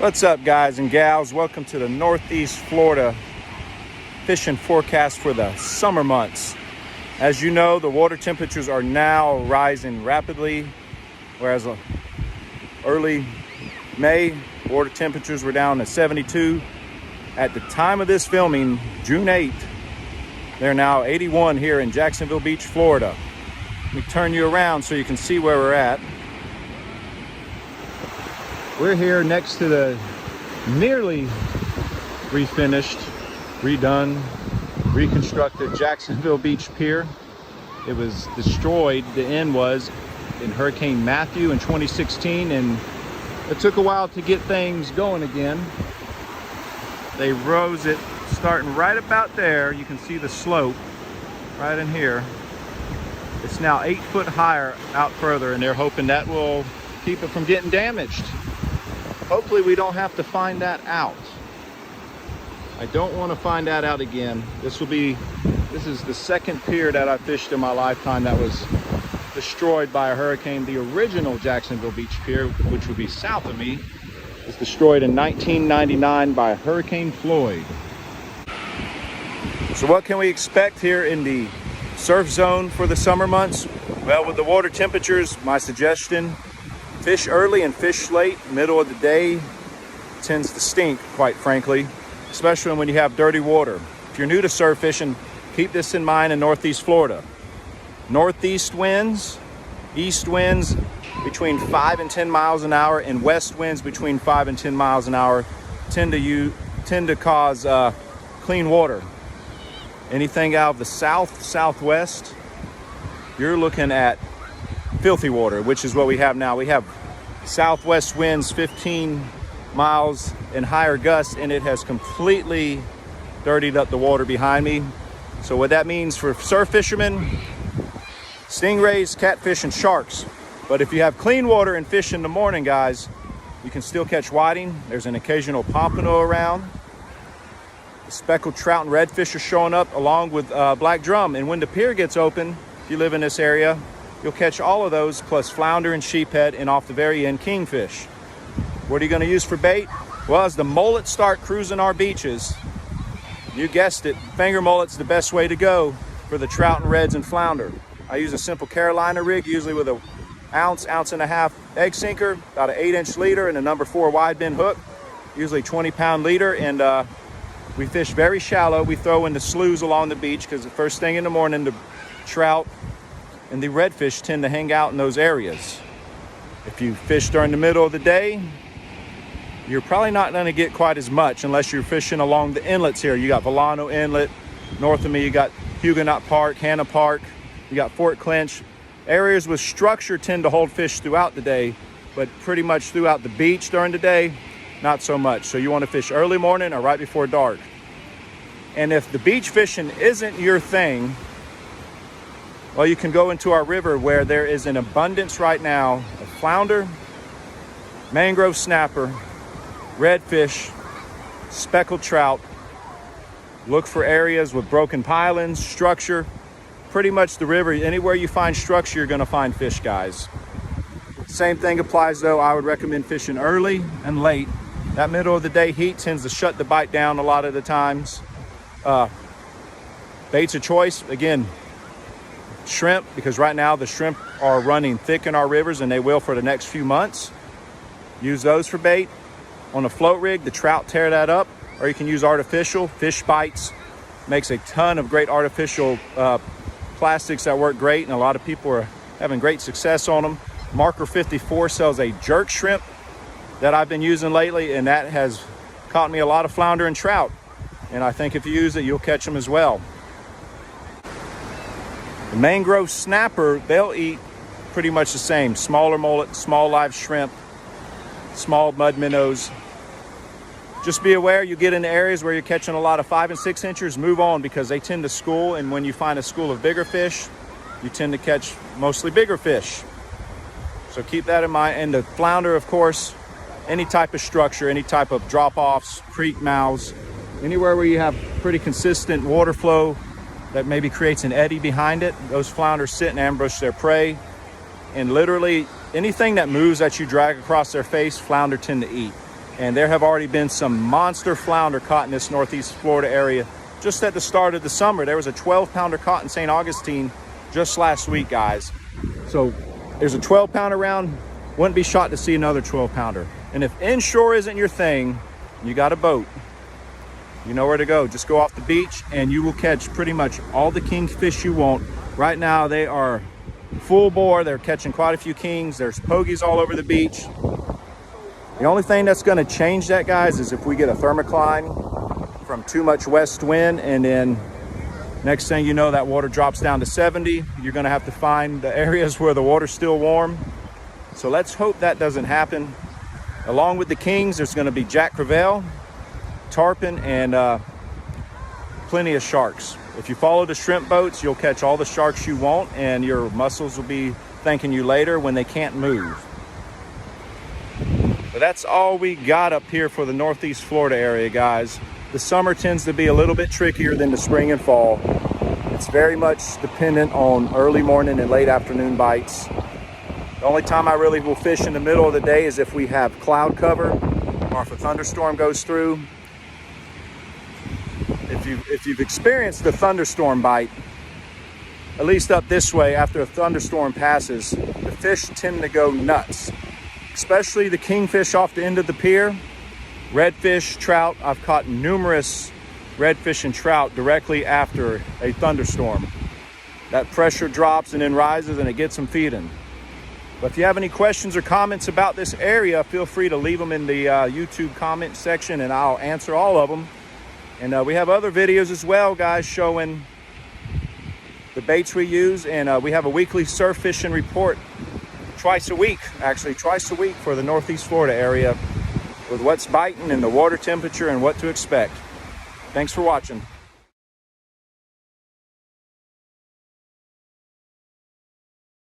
What's up, guys and gals? Welcome to the Northeast Florida fishing forecast for the summer months. As you know, the water temperatures are now rising rapidly, whereas early May, water temperatures were down to 72. At the time of this filming, June 8th, they're now 81 here in Jacksonville Beach, Florida. Let me turn you around so you can see where we're at. We're here next to the nearly refinished, redone, reconstructed Jacksonville Beach Pier. It was destroyed, the end was, in Hurricane Matthew in 2016, and it took a while to get things going again. They rose it starting right about there. You can see the slope right in here. It's now 8 foot higher out further, and they're hoping that will keep it from getting damaged. Hopefully we don't have to find that out. I don't want to find that out again. This is the second pier that I fished in my lifetime that was destroyed by a hurricane. The original Jacksonville Beach Pier, which would be south of me, was destroyed in 1999 by Hurricane Floyd. So what can we expect here in the surf zone for the summer months? Well, with the water temperatures, my suggestion, fish early and fish late. Middle of the day tends to stink, quite frankly, especially when you have dirty water. If you're new to surf fishing, keep this in mind in Northeast Florida. Northeast winds, east winds between 5 and 10 miles an hour, and west winds between 5 and 10 miles an hour tend to cause clean water. Anything out of the south, southwest, you're looking at filthy water, which is what we have now. We have southwest winds 15 miles and higher gusts, and it has completely dirtied up the water behind me. So what that means for surf fishermen, stingrays, catfish, and sharks. But if you have clean water and fish in the morning, guys, you can still catch whiting. There's an occasional pompano around. The speckled trout and redfish are showing up along with black drum. And when the pier gets open, if you live in this area, you'll catch all of those, plus flounder and sheephead, and off the very end, kingfish. What are you going to use for bait? Well, as the mullets start cruising our beaches, you guessed it, finger mullet's the best way to go for the trout and reds and flounder. I use a simple Carolina rig, usually with an ounce and a half egg sinker, about an 8-inch leader, and a number 4 wide bend hook, usually 20-pound leader, and we fish very shallow. We throw in the sloughs along the beach because the first thing in the morning, the trout and the redfish tend to hang out in those areas. If you fish during the middle of the day, you're probably not going to get quite as much unless you're fishing along the inlets here. You got Volano Inlet. North of me, you got Huguenot Park, Hanna Park. You got Fort Clinch. Areas with structure tend to hold fish throughout the day, but pretty much throughout the beach during the day, not so much. So you want to fish early morning or right before dark. And if the beach fishing isn't your thing, well, you can go into our river where there is an abundance right now of flounder, mangrove snapper, redfish, speckled trout. Look for areas with broken pilings, structure. Pretty much the river, anywhere you find structure, you're going to find fish, guys. Same thing applies, though. I would recommend fishing early and late. That middle of the day heat tends to shut the bite down a lot of the times. Baits of choice, again, shrimp, because right now the shrimp are running thick in our rivers, and they will for the next few months. Use those for bait. On a float rig, the trout tear that up, or you can use artificial. Fish Bites makes a ton of great artificial plastics that work great, and a lot of people are having great success on them. Marker 54 sells a jerk shrimp that I've been using lately, and that has caught me a lot of flounder and trout. And I think if you use it, you'll catch them as well. The mangrove snapper, they'll eat pretty much the same. Smaller mullet, small live shrimp, small mud minnows. Just be aware, you get into areas where you're catching a lot of 5 and 6 inchers, move on, because they tend to school, and when you find a school of bigger fish, you tend to catch mostly bigger fish. So keep that in mind. And the flounder, of course, any type of structure, any type of drop-offs, creek mouths, anywhere where you have pretty consistent water flow that maybe creates an eddy behind it, those flounders sit and ambush their prey. And literally anything that moves that you drag across their face, flounder tend to eat. And there have already been some monster flounder caught in this Northeast Florida area. Just at the start of the summer, there was a 12-pounder caught in St. Augustine just last week, guys. So there's a 12-pounder around. Wouldn't be shocked to see another 12-pounder. And if inshore isn't your thing, you got a boat, you know where to go. Just go off the beach and you will catch pretty much all the kingfish you want. Right now they are full bore. They're catching quite a few kings. There's pogies all over the beach. The only thing that's going to change that, guys, is if we get a thermocline from too much west wind, and then next thing you know, that water drops down to 70. You're going to have to find the areas where the water's still warm. So let's hope that doesn't happen. Along with the kings, there's going to be jack crevalle, tarpon, and plenty of sharks. If you follow the shrimp boats, you'll catch all the sharks you want, and your mussels will be thanking you later when they can't move. But that's all we got up here for the Northeast Florida area, guys. The summer tends to be a little bit trickier than the spring and fall. It's very much dependent on early morning and late afternoon bites. The only time I really will fish in the middle of the day is if we have cloud cover or if a thunderstorm goes through. If you've experienced the thunderstorm bite, at least up this way, after a thunderstorm passes, the fish tend to go nuts. Especially the kingfish off the end of the pier, redfish, trout. I've caught numerous redfish and trout directly after a thunderstorm. That pressure drops and then rises and it gets them feeding. But if you have any questions or comments about this area, feel free to leave them in the YouTube comment section and I'll answer all of them. And we have other videos as well, guys, showing the baits we use. And we have a weekly surf fishing report twice a week for the Northeast Florida area with what's biting and the water temperature and what to expect. Thanks for watching.